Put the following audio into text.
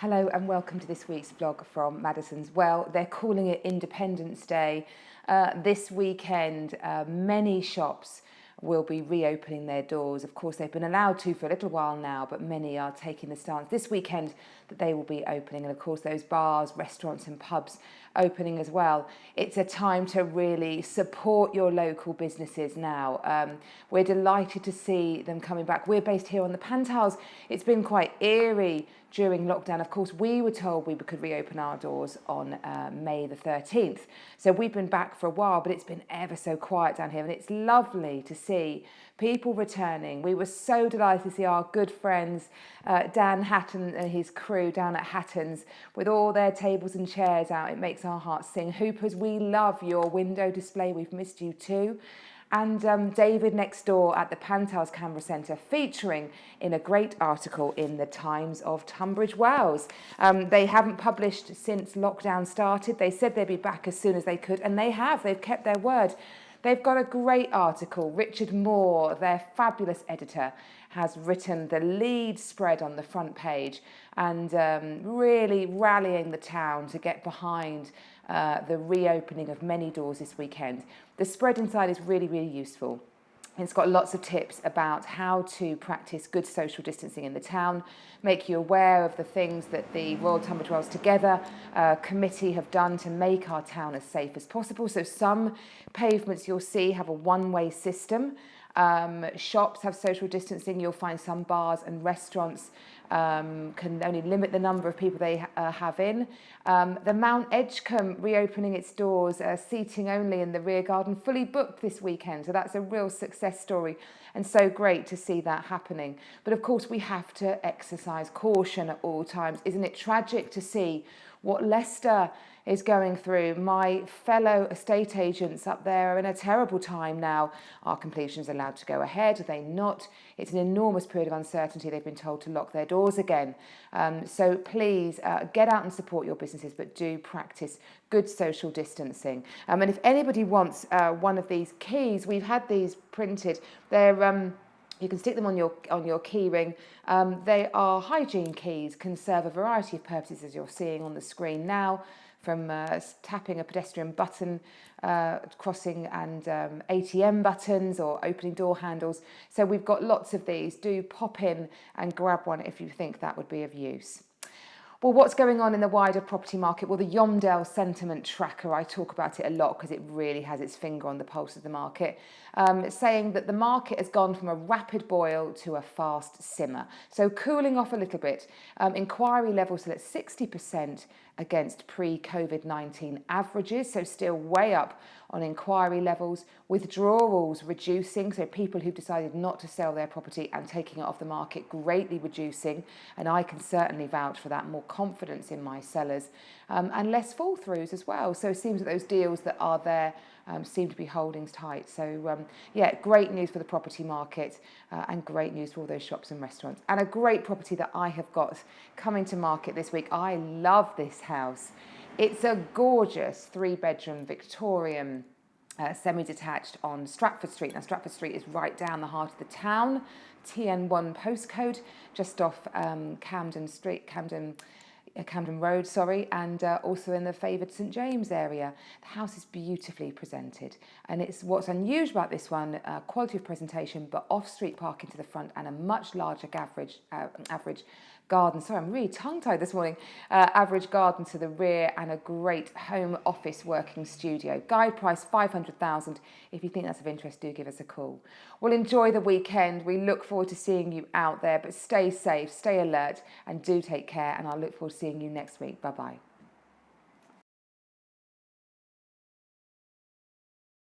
Hello and welcome to this week's vlog from Madison's Well. They're calling it Independence Day. This weekend, many shops will be reopening their doors. Of course, they've been allowed to for a little while now, but many are taking the stance this weekend that they will be opening. And of course, those bars, restaurants and pubs opening as well. It's a time to really support your local businesses now. We're delighted to see them coming back. We're based here on the Pantiles. It's been quite eerie during lockdown. Of course, we were told we could reopen our doors on May the 13th. So we've been back for a while, but it's been ever so quiet down here. And it's lovely to see people returning. We were so delighted to see our good friends, Dan Hatton and his crew down at Hatton's with all their tables and chairs out. It makes our hearts sing. Hoopers, we love your window display. We've missed you too. And David next door at the Pantiles Canberra Centre, featuring in a great article in the Times of Tunbridge Wells. They haven't published since lockdown started. They said they'd be back as soon as they could, and they have. They've kept their word. They've got a great article. Richard Moore, their fabulous editor, has written the lead spread on the front page and really rallying the town to get behind the reopening of many doors this weekend. The spread inside is really, really useful. It's got lots of tips about how to practice good social distancing in the town, make you aware of the things that the Royal Tunbridge Wells Together committee have done to make our town as safe as possible. So some pavements you'll see have a one-way system. Shops have social distancing. You'll find some bars and restaurants can only limit the number of people they have in. The Mount Edgecombe reopening its doors, seating only in the rear garden, fully booked this weekend. So that's a real success story and so great to see that happening. But of course we have to exercise caution at all times. Isn't it tragic to see what Leicester is going through? My fellow estate agents up there are in a terrible time now. Are completions allowed to go ahead? Are they not? It's an enormous period of uncertainty. They've been told to lock their doors again. So please get out and support your businesses, but do practice good social distancing. And if anybody wants one of these keys, we've had these printed. They're you can stick them on your key ring. They are hygiene keys, can serve a variety of purposes, as you're seeing on the screen now, from tapping a pedestrian button, crossing and ATM buttons or opening door handles. So we've got lots of these. Do pop in and grab one if you think that would be of use. Well, what's going on in the wider property market? Well, the Yomdale Sentiment Tracker, I talk about it a lot because it really has its finger on the pulse of the market, saying that the market has gone from a rapid boil to a fast simmer. So cooling off a little bit. Inquiry levels still at 60% against pre-COVID-19 averages, so still way up on inquiry levels. Withdrawals reducing, so people who've decided not to sell their property and taking it off the market greatly reducing, and I can certainly vouch for that. More confidence in my sellers, and less fall throughs as well. So it seems that those deals that are there seem to be holding tight. So yeah, great news for the property market and great news for all those shops and restaurants. And a great property that I have got coming to market this week. I love this house. It's a gorgeous 3-bedroom Victorian semi-detached on Stratford Street. Now Stratford Street is right down the heart of the town, TN1 postcode, just off Camden Road, sorry, and also in the favoured St James area. The house is beautifully presented, and it's what's unusual about this one, quality of presentation, but off-street parking to the front and a much larger average garden. Sorry, I'm really tongue-tied this morning. Average garden to the rear and a great home office working studio. Guide price $500,000. If you think that's of interest, do give us a call. Well, enjoy the weekend. We look forward to seeing you out there, but stay safe, stay alert, and do take care. And I'll look forward to seeing you next week. Bye-bye.